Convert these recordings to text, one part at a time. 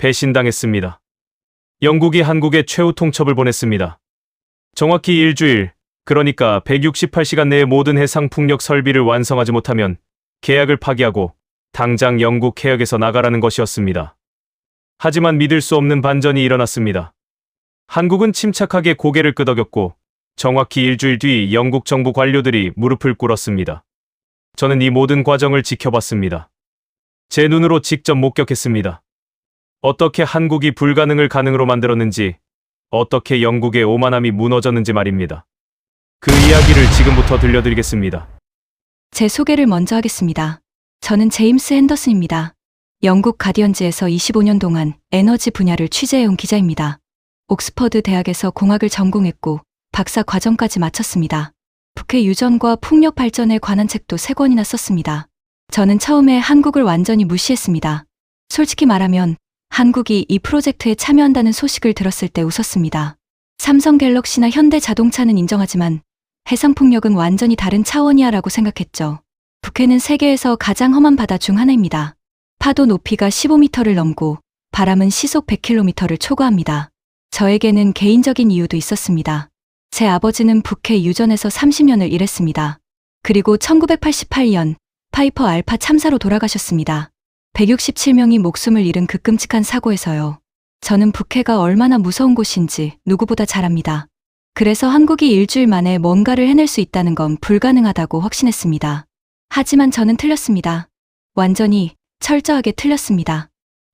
배신당했습니다. 영국이 한국에 최후 통첩을 보냈습니다. 정확히 일주일, 그러니까 168시간 내에 모든 해상풍력 설비를 완성하지 못하면 계약을 파기하고 당장 영국 해역에서 나가라는 것이었습니다. 하지만 믿을 수 없는 반전이 일어났습니다. 한국은 침착하게 고개를 끄덕였고 정확히 일주일 뒤 영국 정부 관료들이 무릎을 꿇었습니다. 저는 이 모든 과정을 지켜봤습니다. 제 눈으로 직접 목격했습니다. 어떻게 한국이 불가능을 가능으로 만들었는지, 어떻게 영국의 오만함이 무너졌는지 말입니다. 그 이야기를 지금부터 들려드리겠습니다. 제 소개를 먼저 하겠습니다. 저는 제임스 핸더슨입니다. 영국 가디언지에서 25년 동안 에너지 분야를 취재해온 기자입니다. 옥스퍼드 대학에서 공학을 전공했고 박사 과정까지 마쳤습니다. 북해 유전과 풍력 발전에 관한 책도 3권이나 썼습니다. 저는 처음에 한국을 완전히 무시했습니다. 솔직히 말하면 한국이 이 프로젝트에 참여한다는 소식을 들었을 때 웃었습니다. 삼성 갤럭시나 현대 자동차는 인정하지만 해상풍력은 완전히 다른 차원이야 라고 생각했죠. 북해는 세계에서 가장 험한 바다 중 하나입니다. 파도 높이가 15m를 넘고 바람은 시속 100km를 초과합니다. 저에게는 개인적인 이유도 있었습니다. 제 아버지는 북해 유전에서 30년을 일했습니다. 그리고 1988년 파이퍼 알파 참사로 돌아가셨습니다. 167명이 목숨을 잃은 그 끔찍한 사고에서요. 저는 북해가 얼마나 무서운 곳인지 누구보다 잘 압니다. 그래서 한국이 일주일 만에 뭔가를 해낼 수 있다는 건 불가능하다고 확신했습니다. 하지만 저는 틀렸습니다. 완전히 철저하게 틀렸습니다.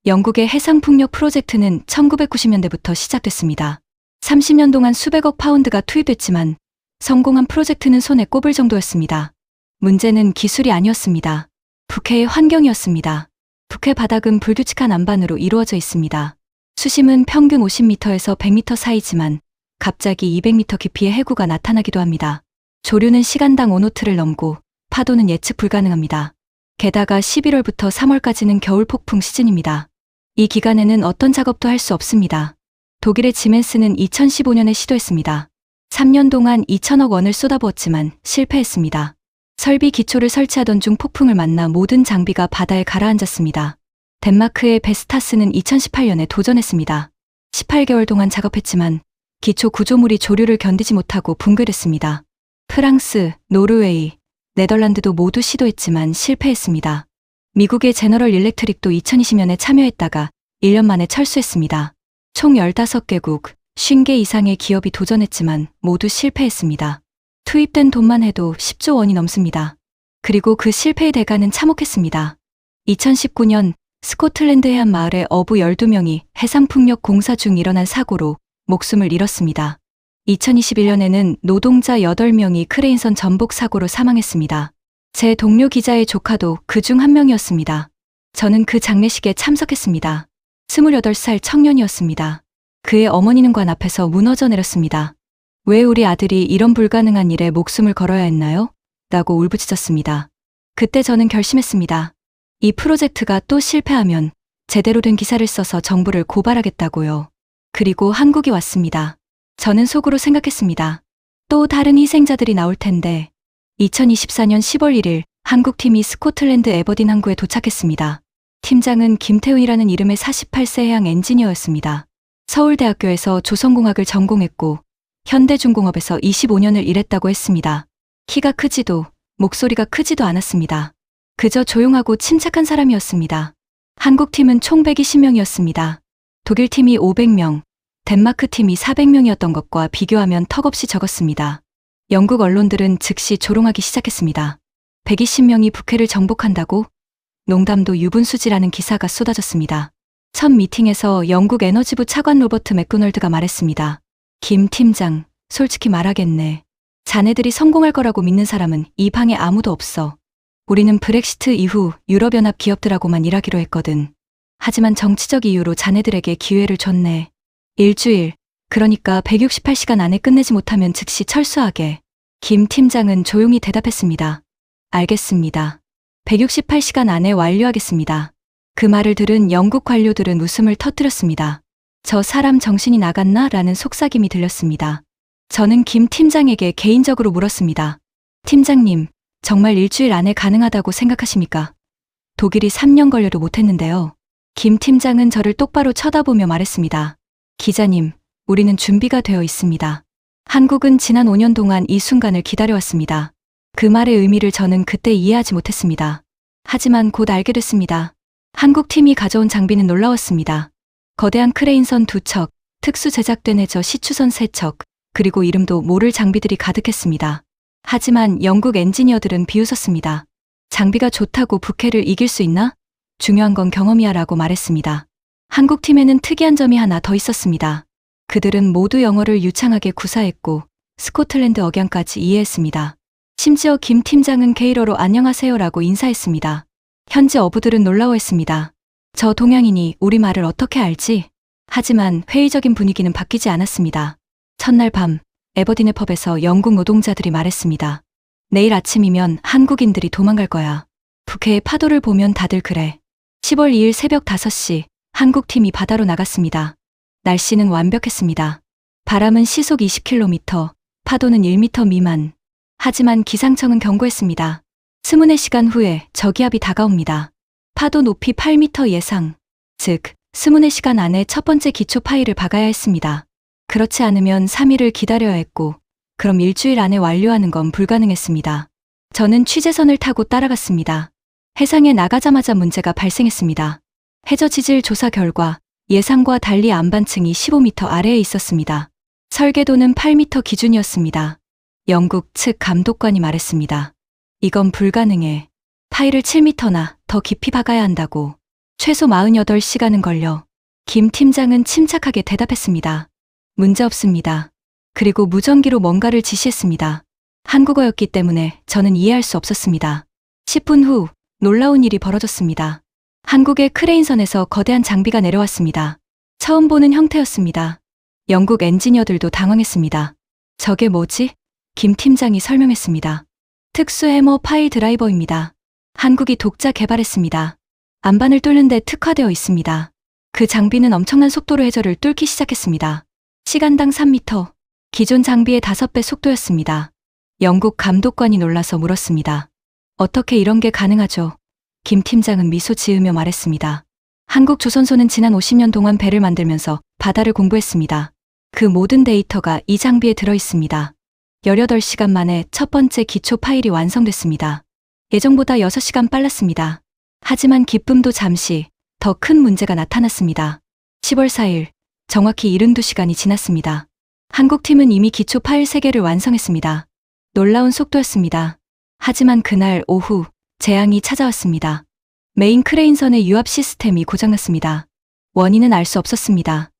영국의 해상풍력 프로젝트는 1990년대부터 시작됐습니다. 30년 동안 수백억 파운드가 투입됐지만 성공한 프로젝트는 손에 꼽을 정도였습니다. 문제는 기술이 아니었습니다. 북해의 환경이었습니다. 북해 바닥은 불규칙한 안반으로 이루어져 있습니다. 수심은 평균 50m에서 100m 사이지만 갑자기 200m 깊이의 해구가 나타나기도 합니다. 조류는 시간당 5노트를 넘고 파도는 예측 불가능합니다. 게다가 11월부터 3월까지는 겨울 폭풍 시즌입니다. 이 기간에는 어떤 작업도 할 수 없습니다. 독일의 지멘스는 2015년에 시도했습니다. 3년 동안 2천억 원을 쏟아부었지만 실패했습니다. 설비 기초를 설치하던 중 폭풍을 만나 모든 장비가 바다에 가라앉았습니다. 덴마크의 베스타스는 2018년에 도전했습니다. 18개월 동안 작업했지만 기초 구조물이 조류를 견디지 못하고 붕괴됐습니다. 프랑스, 노르웨이, 네덜란드도 모두 시도했지만 실패했습니다. 미국의 제너럴 일렉트릭도 2020년에 참여했다가 1년 만에 철수했습니다. 총 15개국, 50개 이상의 기업이 도전했지만 모두 실패했습니다. 투입된 돈만 해도 10조 원이 넘습니다. 그리고 그 실패의 대가는 참혹했습니다. 2019년 스코틀랜드 해안 마을의 어부 12명이 해상풍력 공사 중 일어난 사고로 목숨을 잃었습니다. 2021년에는 노동자 8명이 크레인선 전복 사고로 사망했습니다. 제 동료 기자의 조카도 그 중 한 명이었습니다. 저는 그 장례식에 참석했습니다. 28살 청년이었습니다. 그의 어머니는 관 앞에서 무너져 내렸습니다. 왜 우리 아들이 이런 불가능한 일에 목숨을 걸어야 했나요? 라고 울부짖었습니다. 그때 저는 결심했습니다. 이 프로젝트가 또 실패하면 제대로 된 기사를 써서 정부를 고발하겠다고요. 그리고 한국이 왔습니다. 저는 속으로 생각했습니다. 또 다른 희생자들이 나올 텐데. 2024년 10월 1일 한국팀이 스코틀랜드 에버딘 항구에 도착했습니다. 팀장은 김태훈이라는 이름의 48세 해양 엔지니어였습니다. 서울대학교에서 조선공학을 전공했고 현대중공업에서 25년을 일했다고 했습니다. 키가 크지도 목소리가 크지도 않았습니다. 그저 조용하고 침착한 사람이었습니다. 한국팀은 총 120명이었습니다. 독일팀이 500명, 덴마크팀이 400명이었던 것과 비교하면 턱없이 적었습니다. 영국 언론들은 즉시 조롱하기 시작했습니다. 120명이 북해를 정복한다고? 농담도 유분수지라는 기사가 쏟아졌습니다. 첫 미팅에서 영국 에너지부 차관 로버트 맥도널드가 말했습니다. 김 팀장, 솔직히 말하겠네. 자네들이 성공할 거라고 믿는 사람은 이 방에 아무도 없어. 우리는 브렉시트 이후 유럽연합 기업들하고만 일하기로 했거든. 하지만 정치적 이유로 자네들에게 기회를 줬네. 일주일, 그러니까 168시간 안에 끝내지 못하면 즉시 철수하게. 김 팀장은 조용히 대답했습니다. 알겠습니다. 168시간 안에 완료하겠습니다. 그 말을 들은 영국 관료들은 웃음을 터뜨렸습니다. 저 사람 정신이 나갔나? 라는 속삭임이 들렸습니다. 저는 김 팀장에게 개인적으로 물었습니다. 팀장님, 정말 일주일 안에 가능하다고 생각하십니까? 독일이 3년 걸려도 못했는데요. 김 팀장은 저를 똑바로 쳐다보며 말했습니다. 기자님, 우리는 준비가 되어 있습니다. 한국은 지난 5년 동안 이 순간을 기다려왔습니다. 그 말의 의미를 저는 그때 이해하지 못했습니다. 하지만 곧 알게 됐습니다. 한국팀이 가져온 장비는 놀라웠습니다. 거대한 크레인선 2척, 특수 제작된 해저 시추선 3척, 그리고 이름도 모를 장비들이 가득했습니다. 하지만 영국 엔지니어들은 비웃었습니다. 장비가 좋다고 북해를 이길 수 있나? 중요한 건 경험이야 라고 말했습니다. 한국팀에는 특이한 점이 하나 더 있었습니다. 그들은 모두 영어를 유창하게 구사했고 스코틀랜드 억양까지 이해했습니다. 심지어 김 팀장은 게일어로 안녕하세요라고 인사했습니다. 현지 어부들은 놀라워했습니다. 저 동양인이 우리 말을 어떻게 알지? 하지만 회의적인 분위기는 바뀌지 않았습니다. 첫날 밤 에버딘의 펍에서 영국 노동자들이 말했습니다. 내일 아침이면 한국인들이 도망갈 거야. 북해의 파도를 보면 다들 그래. 10월 2일 새벽 5시 한국팀이 바다로 나갔습니다. 날씨는 완벽했습니다. 바람은 시속 20km, 파도는 1m 미만. 하지만 기상청은 경고했습니다. 24시간 후에 저기압이 다가옵니다. 파도 높이 8m 예상. 즉, 24시간 안에 첫 번째 기초 파일을 박아야 했습니다. 그렇지 않으면 3일을 기다려야 했고, 그럼 일주일 안에 완료하는 건 불가능했습니다. 저는 취재선을 타고 따라갔습니다. 해상에 나가자마자 문제가 발생했습니다. 해저 지질 조사 결과 예상과 달리 안반층이 15m 아래에 있었습니다. 설계도는 8m 기준이었습니다. 영국 측 감독관이 말했습니다. 이건 불가능해. 파일을 7m나 더 깊이 박아야 한다고. 최소 48시간은 걸려. 김 팀장은 침착하게 대답했습니다. 문제 없습니다. 그리고 무전기로 뭔가를 지시했습니다. 한국어였기 때문에 저는 이해할 수 없었습니다. 10분 후 놀라운 일이 벌어졌습니다. 한국의 크레인선에서 거대한 장비가 내려왔습니다. 처음 보는 형태였습니다. 영국 엔지니어들도 당황했습니다. 저게 뭐지? 김 팀장이 설명했습니다. 특수 해머 파일 드라이버입니다. 한국이 독자 개발했습니다. 안반을 뚫는 데 특화되어 있습니다. 그 장비는 엄청난 속도로 해저를 뚫기 시작했습니다. 시간당 3m. 기존 장비의 5배 속도였습니다. 영국 감독관이 놀라서 물었습니다. 어떻게 이런 게 가능하죠? 김 팀장은 미소 지으며 말했습니다. 한국 조선소는 지난 50년 동안 배를 만들면서 바다를 공부했습니다. 그 모든 데이터가 이 장비에 들어 있습니다. 18시간 만에 첫 번째 기초 파일이 완성됐습니다. 예정보다 6시간 빨랐습니다. 하지만 기쁨도 잠시 더 큰 문제가 나타났습니다. 10월 4일, 정확히 72시간이 지났습니다. 한국팀은 이미 기초 파일 3개를 완성했습니다. 놀라운 속도였습니다. 하지만 그날 오후 재앙이 찾아왔습니다. 메인 크레인선의 유압 시스템이 고장났습니다. 원인은 알 수 없었습니다.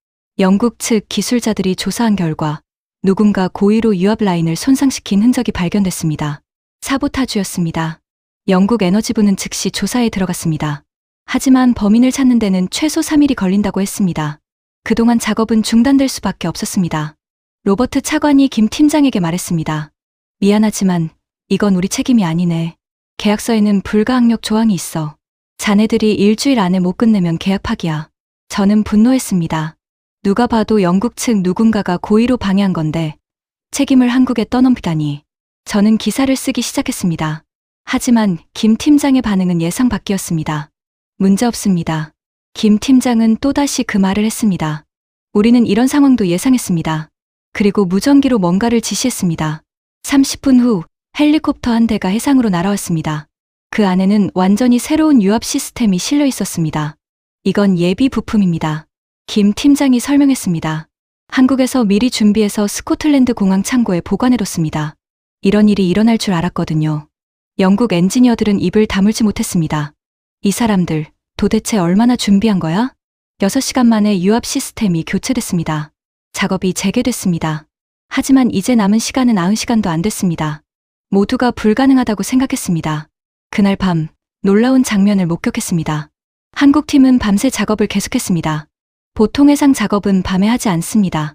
영국 측 기술자들이 조사한 결과 누군가 고의로 유압 라인을 손상시킨 흔적이 발견됐습니다. 사보타주였습니다. 영국 에너지부는 즉시 조사에 들어갔습니다. 하지만 범인을 찾는 데는 최소 3일이 걸린다고 했습니다. 그동안 작업은 중단될 수밖에 없었습니다. 로버트 차관이 김 팀장에게 말했습니다. 미안하지만 이건 우리 책임이 아니네. 계약서에는 불가항력 조항이 있어. 자네들이 일주일 안에 못 끝내면 계약 파기야. 저는 분노했습니다. 누가 봐도 영국 측 누군가가 고의로 방해한 건데 책임을 한국에 떠넘기다니. 저는 기사를 쓰기 시작했습니다. 하지만 김 팀장의 반응은 예상 밖이었습니다. 문제 없습니다. 김 팀장은 또다시 그 말을 했습니다. 우리는 이런 상황도 예상했습니다. 그리고 무전기로 뭔가를 지시했습니다. 30분 후 헬리콥터 한 대가 해상으로 날아왔습니다. 그 안에는 완전히 새로운 유압 시스템이 실려 있었습니다. 이건 예비 부품입니다. 김 팀장이 설명했습니다. 한국에서 미리 준비해서 스코틀랜드 공항 창고에 보관해뒀습니다. 이런 일이 일어날 줄 알았거든요. 영국 엔지니어들은 입을 다물지 못했습니다. 이 사람들 도대체 얼마나 준비한 거야? 6시간 만에 유압 시스템이 교체됐습니다. 작업이 재개됐습니다. 하지만 이제 남은 시간은 90시간도 안 됐습니다. 모두가 불가능하다고 생각했습니다. 그날 밤 놀라운 장면을 목격했습니다. 한국팀은 밤새 작업을 계속했습니다. 보통 해상 작업은 밤에 하지 않습니다.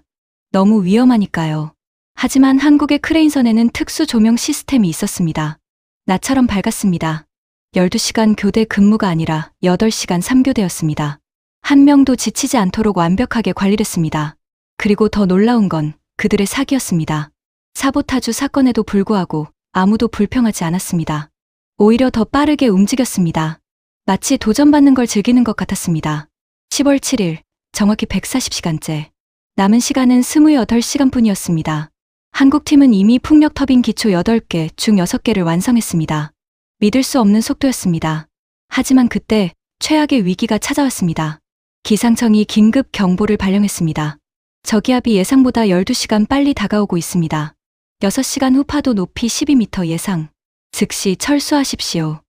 너무 위험하니까요. 하지만 한국의 크레인선에는 특수 조명 시스템이 있었습니다. 낮처럼 밝았습니다. 12시간 교대 근무가 아니라 8시간 3교대였습니다. 한 명도 지치지 않도록 완벽하게 관리됐습니다. 그리고 더 놀라운 건 그들의 사기였습니다. 사보타주 사건에도 불구하고 아무도 불평하지 않았습니다. 오히려 더 빠르게 움직였습니다. 마치 도전받는 걸 즐기는 것 같았습니다. 10월 7일, 정확히 140시간째. 남은 시간은 28시간뿐이었습니다. 한국팀은 이미 풍력 터빈 기초 8개 중 6개를 완성했습니다. 믿을 수 없는 속도였습니다. 하지만 그때 최악의 위기가 찾아왔습니다. 기상청이 긴급 경보를 발령했습니다. 저기압이 예상보다 12시간 빨리 다가오고 있습니다. 6시간 후 파도 높이 12m 예상. 즉시 철수하십시오.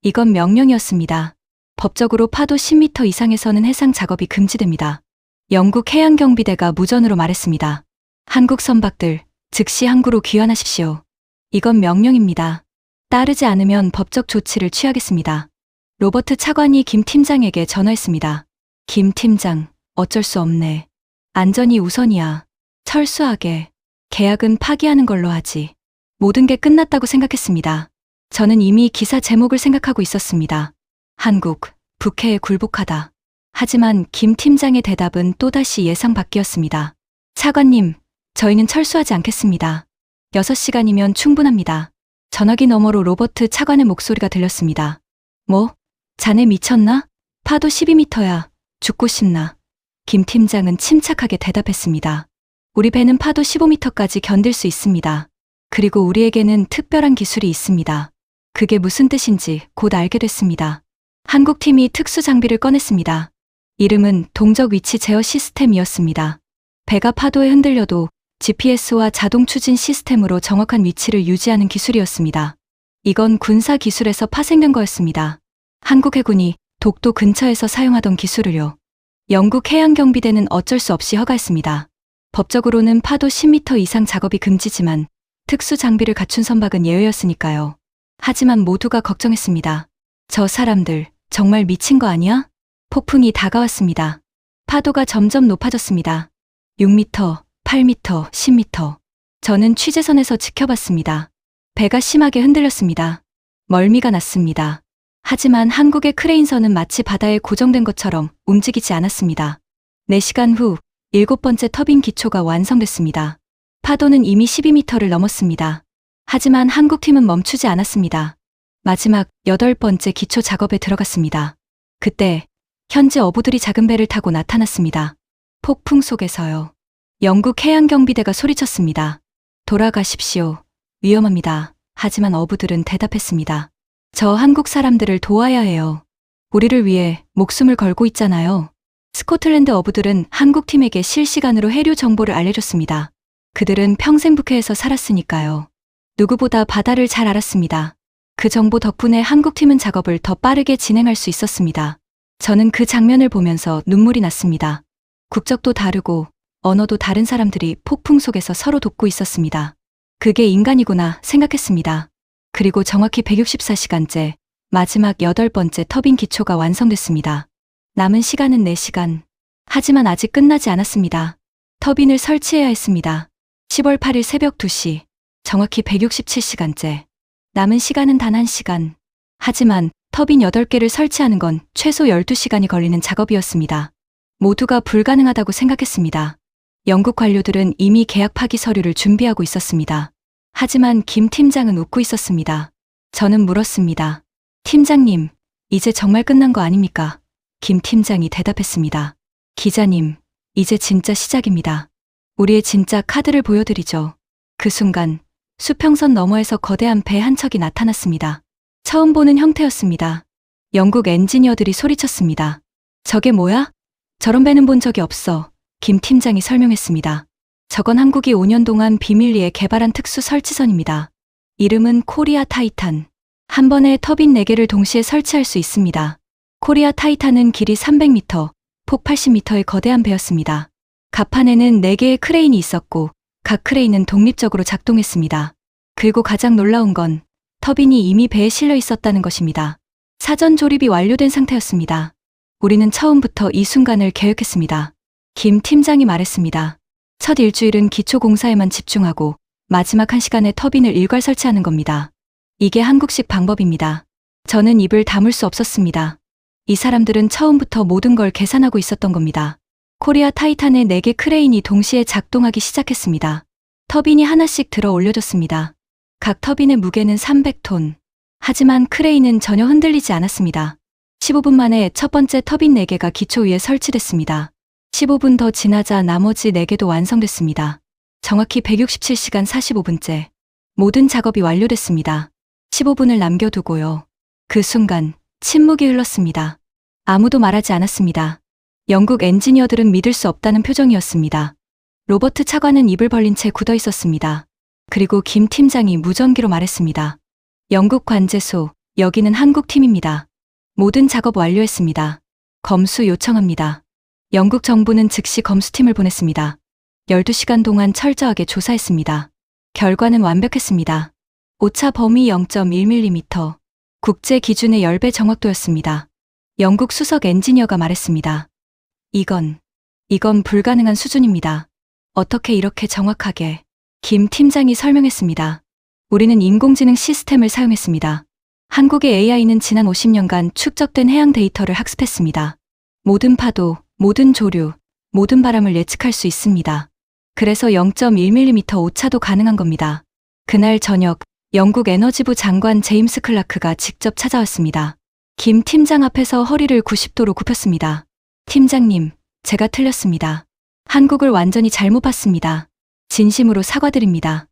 이건 명령이었습니다. 법적으로 파도 10m 이상에서는 해상 작업이 금지됩니다. 영국 해양경비대가 무전으로 말했습니다. 한국 선박들, 즉시 항구로 귀환하십시오. 이건 명령입니다. 따르지 않으면 법적 조치를 취하겠습니다. 로버트 차관이 김 팀장에게 전화했습니다. 김 팀장, 어쩔 수 없네. 안전이 우선이야. 철수하게. 계약은 파기하는 걸로 하지. 모든 게 끝났다고 생각했습니다. 저는 이미 기사 제목을 생각하고 있었습니다. 한국, 북해에 굴복하다. 하지만 김 팀장의 대답은 또다시 예상 밖이었습니다. 차관님, 저희는 철수하지 않겠습니다. 6시간이면 충분합니다. 전화기 너머로 로버트 차관의 목소리가 들렸습니다. 뭐? 자네 미쳤나? 파도 12m야. 죽고 싶나? 김 팀장은 침착하게 대답했습니다. 우리 배는 파도 15m까지 견딜 수 있습니다. 그리고 우리에게는 특별한 기술이 있습니다. 그게 무슨 뜻인지 곧 알게 됐습니다. 한국팀이 특수 장비를 꺼냈습니다. 이름은 동적 위치 제어 시스템이었습니다. 배가 파도에 흔들려도 GPS와 자동 추진 시스템으로 정확한 위치를 유지하는 기술이었습니다. 이건 군사 기술에서 파생된 거였습니다. 한국 해군이 독도 근처에서 사용하던 기술을요. 영국 해양경비대는 어쩔 수 없이 허가했습니다. 법적으로는 파도 10m 이상 작업이 금지지만 특수 장비를 갖춘 선박은 예외였으니까요. 하지만 모두가 걱정했습니다. 저 사람들 정말 미친 거 아니야? 폭풍이 다가왔습니다. 파도가 점점 높아졌습니다. 6m, 8m, 10m. 저는 취재선에서 지켜봤습니다. 배가 심하게 흔들렸습니다. 멀미가 났습니다. 하지만 한국의 크레인선은 마치 바다에 고정된 것처럼 움직이지 않았습니다. 4시간 후 7번째 터빈 기초가 완성됐습니다. 파도는 이미 12m를 넘었습니다. 하지만 한국팀은 멈추지 않았습니다. 마지막 8번째 기초 작업에 들어갔습니다. 그때 현지 어부들이 작은 배를 타고 나타났습니다. 폭풍 속에서요. 영국 해양경비대가 소리쳤습니다. 돌아가십시오. 위험합니다. 하지만 어부들은 대답했습니다. 저 한국 사람들을 도와야 해요. 우리를 위해 목숨을 걸고 있잖아요. 스코틀랜드 어부들은 한국팀에게 실시간으로 해류 정보를 알려줬습니다. 그들은 평생 북해에서 살았으니까요. 누구보다 바다를 잘 알았습니다. 그 정보 덕분에 한국팀은 작업을 더 빠르게 진행할 수 있었습니다. 저는 그 장면을 보면서 눈물이 났습니다. 국적도 다르고 언어도 다른 사람들이 폭풍 속에서 서로 돕고 있었습니다. 그게 인간이구나 생각했습니다. 그리고 정확히 164시간째, 마지막 8번째 터빈 기초가 완성됐습니다. 남은 시간은 4시간. 하지만 아직 끝나지 않았습니다. 터빈을 설치해야 했습니다. 10월 8일 새벽 2시, 정확히 167시간째. 남은 시간은 단 1시간. 하지만 터빈 8개를 설치하는 건 최소 12시간이 걸리는 작업이었습니다. 모두가 불가능하다고 생각했습니다. 영국 관료들은 이미 계약 파기 서류를 준비하고 있었습니다. 하지만 김 팀장은 웃고 있었습니다. 저는 물었습니다. 팀장님, 이제 정말 끝난 거 아닙니까? 김 팀장이 대답했습니다. 기자님, 이제 진짜 시작입니다. 우리의 진짜 카드를 보여드리죠. 그 순간 수평선 너머에서 거대한 배 한 척이 나타났습니다. 처음 보는 형태였습니다. 영국 엔지니어들이 소리쳤습니다. 저게 뭐야? 저런 배는 본 적이 없어. 김 팀장이 설명했습니다. 저건 한국이 5년 동안 비밀리에 개발한 특수 설치선입니다. 이름은 코리아 타이탄. 한 번에 터빈 4개를 동시에 설치할 수 있습니다. 코리아 타이탄은 길이 300m, 폭 80m의 거대한 배였습니다. 갑판에는 4개의 크레인이 있었고 각 크레인은 독립적으로 작동했습니다. 그리고 가장 놀라운 건 터빈이 이미 배에 실려 있었다는 것입니다. 사전 조립이 완료된 상태였습니다. 우리는 처음부터 이 순간을 계획했습니다. 김 팀장이 말했습니다. 첫 일주일은 기초 공사에만 집중하고 마지막 1시간에 터빈을 일괄 설치하는 겁니다. 이게 한국식 방법입니다. 저는 입을 다물 수 없었습니다. 이 사람들은 처음부터 모든 걸 계산하고 있었던 겁니다. 코리아 타이탄의 4개 크레인이 동시에 작동하기 시작했습니다. 터빈이 하나씩 들어 올려졌습니다. 각 터빈의 무게는 300톤. 하지만 크레인은 전혀 흔들리지 않았습니다. 15분 만에 첫 번째 터빈 4개가 기초 위에 설치됐습니다. 15분 더 지나자 나머지 4개도 완성됐습니다. 정확히 167시간 45분째. 모든 작업이 완료됐습니다. 15분을 남겨두고요. 그 순간 침묵이 흘렀습니다. 아무도 말하지 않았습니다. 영국 엔지니어들은 믿을 수 없다는 표정이었습니다. 로버트 차관은 입을 벌린 채 굳어 있었습니다. 그리고 김 팀장이 무전기로 말했습니다. 영국 관제소, 여기는 한국 팀입니다. 모든 작업 완료했습니다. 검수 요청합니다. 영국 정부는 즉시 검수팀을 보냈습니다. 12시간 동안 철저하게 조사했습니다. 결과는 완벽했습니다. 오차 범위 0.1mm, 국제 기준의 10배 정확도였습니다. 영국 수석 엔지니어가 말했습니다. 이건 불가능한 수준입니다. 어떻게 이렇게 정확하게? 김 팀장이 설명했습니다. 우리는 인공지능 시스템을 사용했습니다. 한국의 AI는 지난 50년간 축적된 해양 데이터를 학습했습니다. 모든 파도, 모든 조류, 모든 바람을 예측할 수 있습니다. 그래서 0.1mm 오차도 가능한 겁니다. 그날 저녁, 영국 에너지부 장관 제임스 클라크가 직접 찾아왔습니다. 김 팀장 앞에서 허리를 90도로 굽혔습니다. 팀장님, 제가 틀렸습니다. 한국을 완전히 잘못 봤습니다. 진심으로 사과드립니다.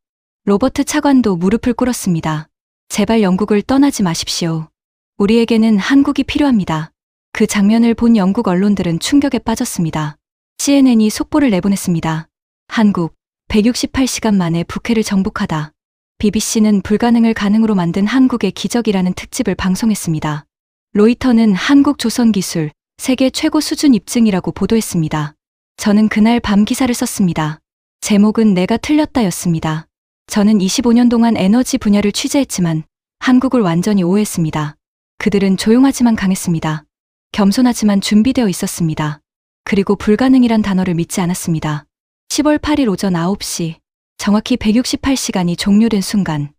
로버트 차관도 무릎을 꿇었습니다. 제발 영국을 떠나지 마십시오. 우리에게는 한국이 필요합니다. 그 장면을 본 영국 언론들은 충격에 빠졌습니다. CNN이 속보를 내보냈습니다. 한국, 168시간 만에 북해를 정복하다. BBC는 불가능을 가능으로 만든 한국의 기적이라는 특집을 방송했습니다. 로이터는 한국 조선 기술, 세계 최고 수준 입증이라고 보도했습니다. 저는 그날 밤 기사를 썼습니다. 제목은 내가 틀렸다였습니다. 저는 25년 동안 에너지 분야를 취재했지만 한국을 완전히 오해했습니다. 그들은 조용하지만 강했습니다. 겸손하지만 준비되어 있었습니다. 그리고 불가능이란 단어를 믿지 않았습니다. 10월 8일 오전 9시, 정확히 168시간이 종료된 순간,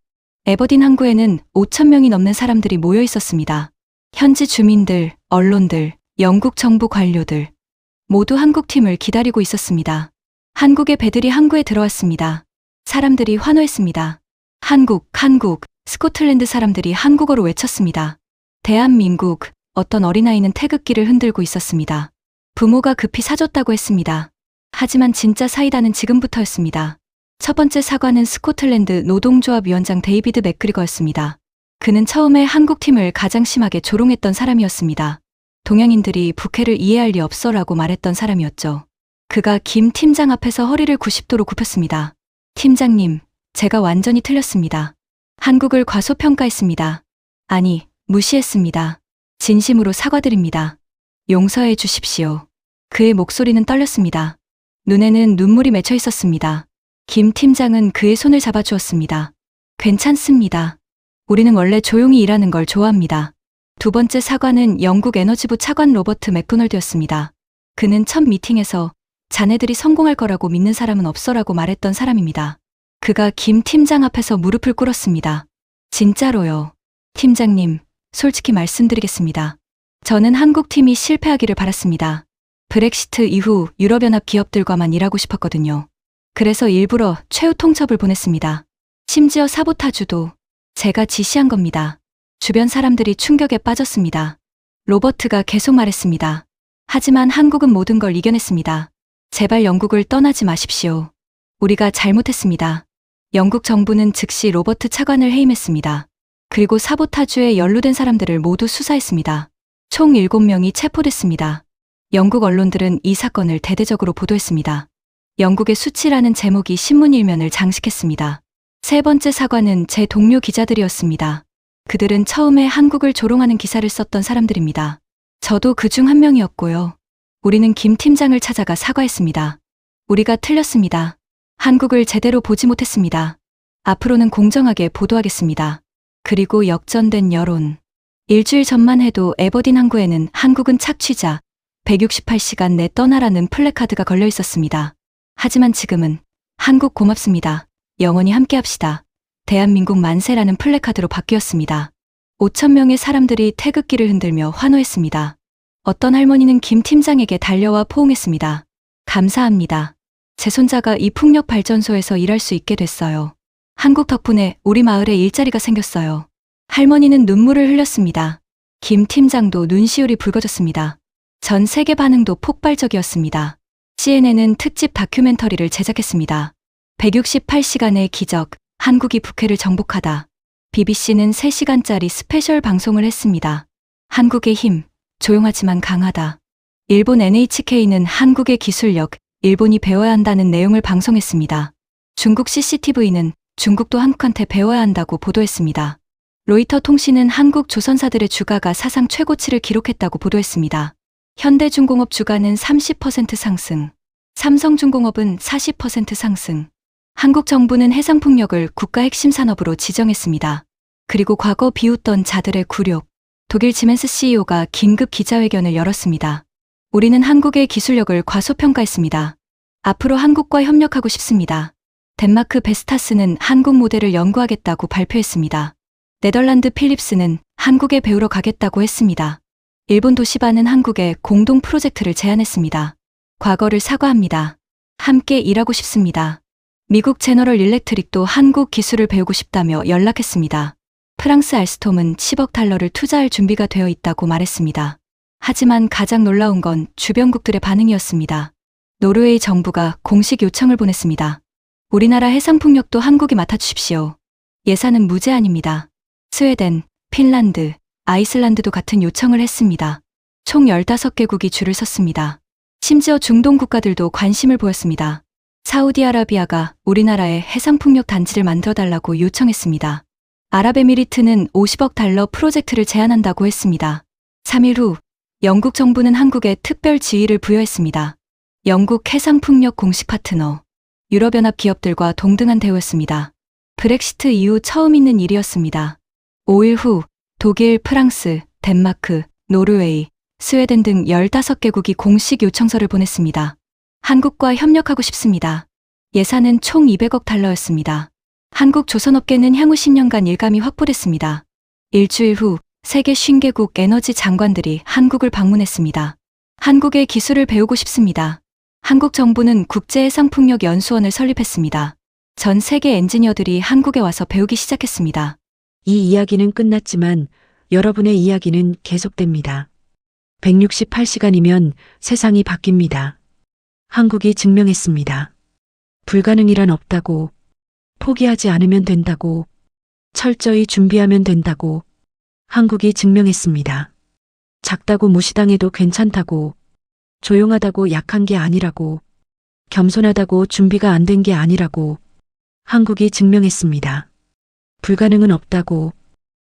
에버딘 항구에는 5,000명이 넘는 사람들이 모여 있었습니다. 현지 주민들, 언론들, 영국 정부 관료들, 모두 한국팀을 기다리고 있었습니다. 한국의 배들이 항구에 들어왔습니다. 사람들이 환호했습니다. 한국, 스코틀랜드 사람들이 한국어로 외쳤습니다. 대한민국, 어떤 어린아이는 태극기를 흔들고 있었습니다. 부모가 급히 사줬다고 했습니다. 하지만 진짜 사이다는 지금부터였습니다. 첫 번째 사과는 스코틀랜드 노동조합 위원장 데이비드 맥그리거였습니다. 그는 처음에 한국팀을 가장 심하게 조롱했던 사람이었습니다. 동양인들이 북해를 이해할 리 없어라고 말했던 사람이었죠. 그가 김 팀장 앞에서 허리를 90도로 굽혔습니다. 팀장님, 제가 완전히 틀렸습니다. 한국을 과소평가했습니다. 아니, 무시했습니다. 진심으로 사과드립니다. 용서해 주십시오. 그의 목소리는 떨렸습니다. 눈에는 눈물이 맺혀 있었습니다. 김 팀장은 그의 손을 잡아주었습니다. 괜찮습니다. 우리는 원래 조용히 일하는 걸 좋아합니다. 두 번째 사과는 영국 에너지부 차관 로버트 맥도널드였습니다. 그는 첫 미팅에서 자네들이 성공할 거라고 믿는 사람은 없어라고 말했던 사람입니다. 그가 김 팀장 앞에서 무릎을 꿇었습니다. 진짜로요. 팀장님, 솔직히 말씀드리겠습니다. 저는 한국팀이 실패하기를 바랐습니다. 브렉시트 이후 유럽연합 기업들과만 일하고 싶었거든요. 그래서 일부러 최후 통첩을 보냈습니다. 심지어 사보타주도 제가 지시한 겁니다. 주변 사람들이 충격에 빠졌습니다. 로버트가 계속 말했습니다. 하지만 한국은 모든 걸 이겨냈습니다. 제발 영국을 떠나지 마십시오. 우리가 잘못했습니다. 영국 정부는 즉시 로버트 차관을 해임했습니다. 그리고 사보타주에 연루된 사람들을 모두 수사했습니다. 총 7명이 체포됐습니다. 영국 언론들은 이 사건을 대대적으로 보도했습니다. 영국의 수치라는 제목이 신문 일면을 장식했습니다. 세 번째 사과는 제 동료 기자들이었습니다. 그들은 처음에 한국을 조롱하는 기사를 썼던 사람들입니다. 저도 그중 한 명이었고요. 우리는 김 팀장을 찾아가 사과했습니다. 우리가 틀렸습니다. 한국을 제대로 보지 못했습니다. 앞으로는 공정하게 보도하겠습니다. 그리고 역전된 여론. 일주일 전만 해도 에버딘 항구에는 한국은 착취자, 168시간 내 떠나라는 플래카드가 걸려 있었습니다. 하지만 지금은 한국 고맙습니다. 영원히 함께합시다. 대한민국 만세라는 플래카드로 바뀌었습니다. 5,000명의 사람들이 태극기를 흔들며 환호했습니다. 어떤 할머니는 김 팀장에게 달려와 포옹했습니다. 감사합니다. 제 손자가 이 풍력 발전소에서 일할 수 있게 됐어요. 한국 덕분에 우리 마을에 일자리가 생겼어요. 할머니는 눈물을 흘렸습니다. 김 팀장도 눈시울이 붉어졌습니다. 전 세계 반응도 폭발적이었습니다. CNN은 특집 다큐멘터리를 제작했습니다. 168시간의 기적, 한국이 북해를 정복하다. BBC는 3시간짜리 스페셜 방송을 했습니다. 한국의 힘, 조용하지만 강하다. 일본 NHK는 한국의 기술력, 일본이 배워야 한다는 내용을 방송했습니다. 중국 CCTV는 중국도 한국한테 배워야 한다고 보도했습니다. 로이터 통신은 한국 조선사들의 주가가 사상 최고치를 기록했다고 보도했습니다. 현대중공업 주가는 30% 상승, 삼성중공업은 40% 상승. 한국 정부는 해상풍력을 국가 핵심 산업으로 지정했습니다. 그리고 과거 비웃던 자들의 굴욕. 독일 지멘스 CEO가 긴급 기자회견을 열었습니다. 우리는 한국의 기술력을 과소평가했습니다. 앞으로 한국과 협력하고 싶습니다. 덴마크 베스타스는 한국 모델을 연구하겠다고 발표했습니다. 네덜란드 필립스는 한국에 배우러 가겠다고 했습니다. 일본 도시바는 한국에 공동 프로젝트를 제안했습니다. 과거를 사과합니다. 함께 일하고 싶습니다. 미국 제너럴 일렉트릭도 한국 기술을 배우고 싶다며 연락했습니다. 프랑스 알스톰은 10억 달러를 투자할 준비가 되어 있다고 말했습니다. 하지만 가장 놀라운 건 주변국들의 반응이었습니다. 노르웨이 정부가 공식 요청을 보냈습니다. 우리나라 해상풍력도 한국이 맡아주십시오. 예산은 무제한입니다. 스웨덴, 핀란드, 아이슬란드도 같은 요청을 했습니다. 총 15개국이 줄을 섰습니다. 심지어 중동 국가들도 관심을 보였습니다. 사우디아라비아가 우리나라에 해상풍력 단지를 만들어달라고 요청했습니다. 아랍에미리트는 50억 달러 프로젝트를 제안한다고 했습니다. 3일 후 영국 정부는 한국에 특별 지위를 부여했습니다. 영국 해상풍력 공식 파트너, 유럽연합 기업들과 동등한 대우였습니다. 브렉시트 이후 처음 있는 일이었습니다. 5일 후 독일, 프랑스, 덴마크, 노르웨이, 스웨덴 등 15개국이 공식 요청서를 보냈습니다. 한국과 협력하고 싶습니다. 예산은 총 200억 달러였습니다. 한국 조선업계는 향후 10년간 일감이 확보됐습니다. 일주일 후 세계 50개국 에너지 장관들이 한국을 방문했습니다. 한국의 기술을 배우고 싶습니다. 한국 정부는 국제해상풍력연수원을 설립했습니다. 전 세계 엔지니어들이 한국에 와서 배우기 시작했습니다. 이 이야기는 끝났지만 여러분의 이야기는 계속됩니다. 168시간이면 세상이 바뀝니다. 한국이 증명했습니다. 불가능이란 없다고, 포기하지 않으면 된다고, 철저히 준비하면 된다고, 한국이 증명했습니다. 작다고 무시당해도 괜찮다고, 조용하다고 약한 게 아니라고, 겸손하다고 준비가 안 된 게 아니라고, 한국이 증명했습니다. 불가능은 없다고,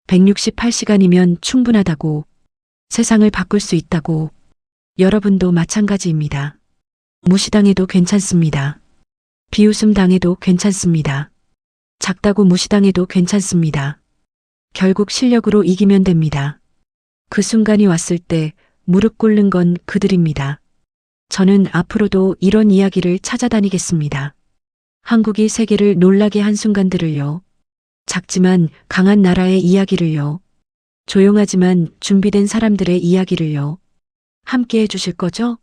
168시간이면 충분하다고, 세상을 바꿀 수 있다고, 여러분도 마찬가지입니다. 무시당해도 괜찮습니다. 비웃음 당해도 괜찮습니다. 작다고 무시당해도 괜찮습니다. 결국 실력으로 이기면 됩니다. 그 순간이 왔을 때 무릎 꿇는 건 그들입니다. 저는 앞으로도 이런 이야기를 찾아다니겠습니다. 한국이 세계를 놀라게 한 순간들을요. 작지만 강한 나라의 이야기를요. 조용하지만 준비된 사람들의 이야기를요. 함께 해주실 거죠?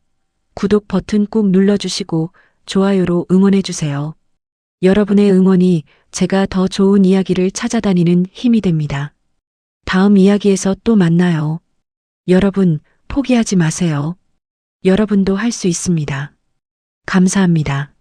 구독 버튼 꼭 눌러주시고 좋아요로 응원해주세요. 여러분의 응원이 제가 더 좋은 이야기를 찾아다니는 힘이 됩니다. 다음 이야기에서 또 만나요. 여러분, 포기하지 마세요. 여러분도 할 수 있습니다. 감사합니다.